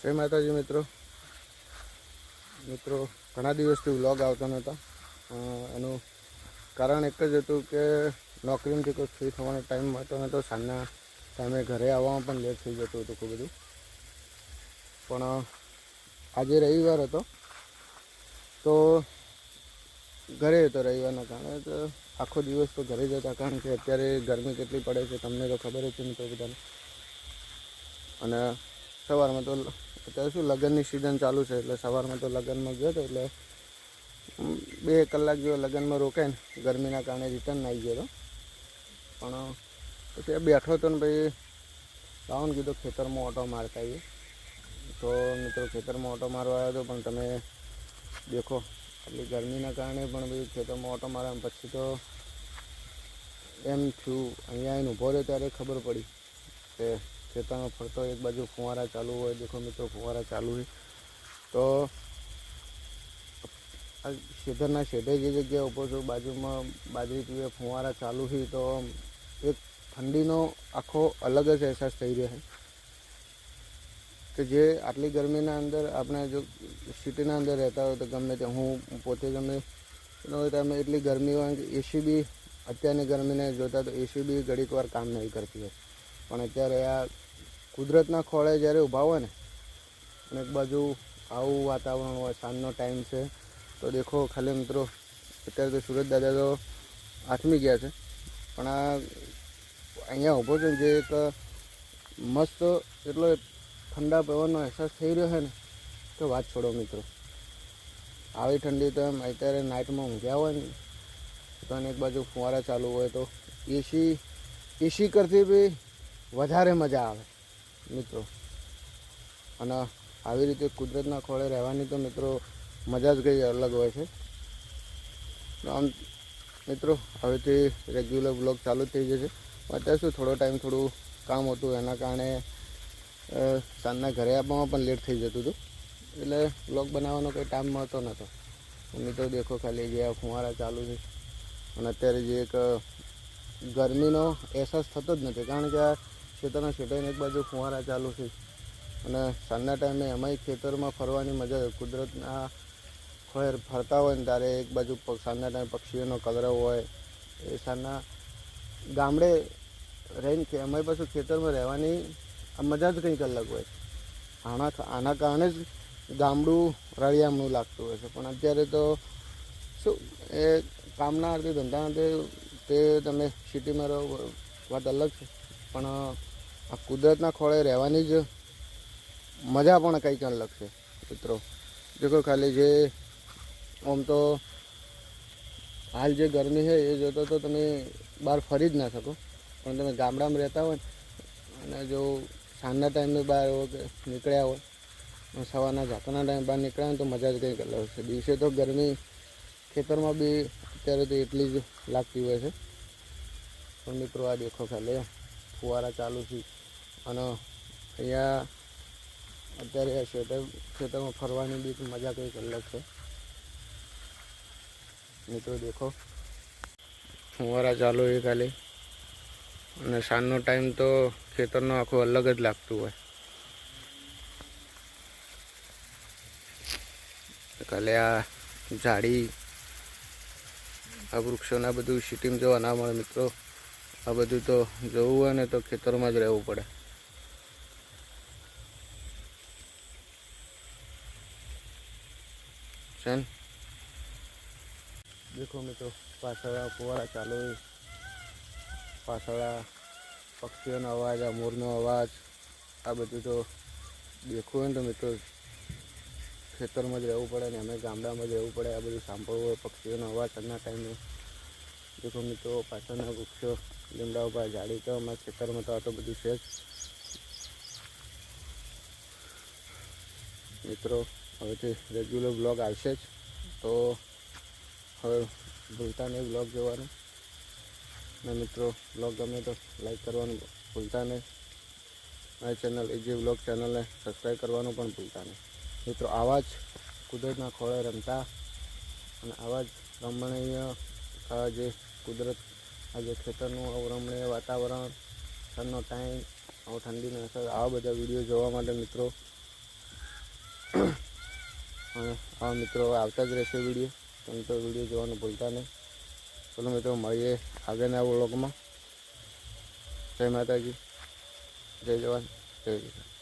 જય માતાજી મિત્રો ઘણા દિવસથી વ્લોગ આવતા નહોતા. એનું કારણ એક જ હતું કે નોકરીમાંથી કોઈ ફ્રી થવાનો ટાઈમ મળતો નહોતો. સાંજના ટાઈમે ઘરે આવવામાં પણ લેટ થઈ જતું હતું ખૂબ બધું. પણ આજે રવિવાર હતો તો ઘરે હતો. રવિવારના કારણે તો આખો દિવસ તો ઘરે જ હતા, કારણ કે અત્યારે ગરમી કેટલી પડે છે તમને તો ખબર જ છે મિત્રો બધાને. અને સવારમાં તો અત્યારે શું લગ્નની સિઝન ચાલુ છે, એટલે સવારમાં તો લગ્નમાં ગયો હતો, એટલે 2 કલાક જેવો લગ્નમાં રોકાઈને ગરમીના કારણે રિટર્ન આવી ગયો હતો. પણ પછી બેઠો હતો ને ભાઈ લાવવાનું કીધું ખેતરમાં ઓટો મારતા આવીએ. તો મિત્રો ખેતરમાં ઓટો મારવા આવ્યો હતો, પણ તમે દેખો આટલી ગરમીના કારણે પણ ભાઈ ખેતરમાં ઓટો માર્યા પછી તો એમ થયું. અહીંયા આવીને ઊભો રહ્યો ત્યારે ખબર પડી કે ખેતરમાં ફરતો એક બાજુ ફુવારા ચાલુ હોય. દેખો મિત્રો ફુવારા ચાલુ હોય તો આ ખેતરના શેઢે જે જગ્યાએ ઊભો છું બાજુમાં બાજરી પીવે ફુવારા ચાલુ હોય તો એક ઠંડીનો આખો અલગ જ અહેસાસ થઈ રહ્યો છે કે જે આટલી ગરમીના અંદર આપણે જો સિટીના અંદર રહેતા હોય તો ગમે તે હું પોતે ગમે ટાઈમે એટલી ગરમી હોય કે એસી બી અત્યારની ગરમીને જોતા તો એસી બી ઘડીક વાર કામ નહીં કરતી હોય. પણ અત્યારે આ કુદરતના ખોળે જ્યારે ઊભા હોય ને અને એક બાજુ આવું વાતાવરણ હોય, સાંજનો ટાઈમ છે તો દેખો ખાલી મિત્રો અત્યારે તો સુરત દાદા તો આથમી ગયા છે, પણ આ અહીંયા ઊભો છે જે એક મસ્ત એટલો ઠંડા પવનનો અહેસાસ થઈ રહ્યો છે ને તો વાત છોડો મિત્રો. આવી ઠંડી તો એમ અત્યારે નાઇટમાં ઊંઘ્યા હોય ને તો એક બાજુ ફુવારા ચાલુ હોય તો એસી કરતી બી વધારે મજા આવે મિત્રો. અને આવી રીતે કુદરતના ખોળે રહેવાની તો મિત્રો મજા જ કંઈ અલગ હોય છે. આમ મિત્રો હવેથી રેગ્યુલર બ્લોગ ચાલુ થઈ જશે. અત્યારે શું થોડો ટાઈમ થોડું કામ હતું, એના કારણે સાંજના ઘરે આવવામાં પણ લેટ થઈ જતું હતું, એટલે બ્લોગ બનાવવાનો કંઈ ટાઈમ મળતો નહોતો. મિત્રો દેખો ખાલી જે આ ફુવારા ચાલુ છે અને અત્યારે જે એક ગરમીનો અહેસાસ થતો જ નથી, કારણ કે આ ખેતરના છેટાઈને એક બાજુ ફુવારા ચાલુ છે અને સાંજના ટાઈમે એમાંય ખેતરમાં ફરવાની મજા. કુદરતના ખોળે ફરતા હોય ને ત્યારે એક બાજુ સાંજના ટાઈમે પક્ષીઓનો કલરવ હોય. એ સાંજના ગામડે રહીને કે એમાંય પાછું ખેતરમાં રહેવાની આ મજા જ કંઈક અલગ હોય. આના કારણે જ ગામડું રળિયામણું લાગતું હોય છે. પણ અત્યારે તો શું એ કામના અર્થે ધંધાના તે તમે સિટીમાં રહો વાત અલગ છે, પણ આ કુદરતના ખોળે રહેવાની જ મજા પણ કંઈક અલગ છે મિત્રો. દેખો ખાલી જે આમ તો હાલ જે ગરમી છે એ જોતો તો તમે બહાર ફરી જ ના શકો, પણ તમે ગામડામાં રહેતા હોય અને જો સાંજના ટાઈમે બહાર નીકળ્યા હોય, સવારના ઝાકરના ટાઈમે બહાર નીકળ્યા હોય તો મજા જ કંઈક અલગ છે. દિવસે તો ગરમી ખેતરમાં બી અત્યારે તો એટલી જ લાગતી હોય છે. પણ મિત્રો આ દેખો ખાલી ફુવારા ચાલુ છે અને અહીંયા અત્યારે ખેતરમાં ફરવાની બી મજા કંઈક અલગ છે મિત્રો. દેખો ફુવારા ચાલુ એ ખાલી અને સાંજનો ટાઈમ તો ખેતરનો આખું અલગ જ લાગતું હોય. ખાલી આ ઝાડી આ વૃક્ષોના બધું સિટીમાં જોવા ના મળે મિત્રો. આ બધું તો જોવું હોય ને તો ખેતરમાં જ રહેવું પડે. દેખો મિત્રો પાછળ ફુવારા ચાલુ, પાછળ પક્ષીઓનો અવાજ, આ મોરનો અવાજ, આ બધું તો દેખવું હોય ને તો મિત્રો ખેતરમાં જ રહેવું પડે ને અમે ગામડામાં જ રહેવું પડે. આ બધું સાંભળવું હોય પક્ષીઓનો અવાજ સાંજના ટાઈમે. દેખો મિત્રો પાછળના વૃક્ષો લીમડા ઉપર ઝાડી તો અમારા ખેતરમાં તો આ તો બધું છે જ મિત્રો. હવેથી રેગ્યુલર બ્લોગ આવશે જ, તો હવે ભૂલતા નહીં બ્લોગ જોવાનું. અને મિત્રો બ્લોગ ગમે તો લાઈક કરવાનું ભૂલતા નહીં. મારી ચેનલ એજી બ્લોગ ચેનલને સબસ્ક્રાઈબ કરવાનું પણ ભૂલતા નહીં મિત્રો. આવા જ કુદરતના ખોળે રમતા અને આવા જ રમણીય જે કુદરત આ જે ખેતરનું રમણીય વાતાવરણ, સાંજનો ટાઈમ, આવો ઠંડીનો અસર, આવા બધા વિડીયો જોવા માટે મિત્રો અને આવા મિત્રો આવતા જ રહેશે વિડીયો, તમે તો વિડીયો જોવાનું ભૂલતા નહીં. ચલો મિત્રો મળીએ આગળના વ્લોગમાં. જય માતાજી, જય જવાન, જય કિસાન.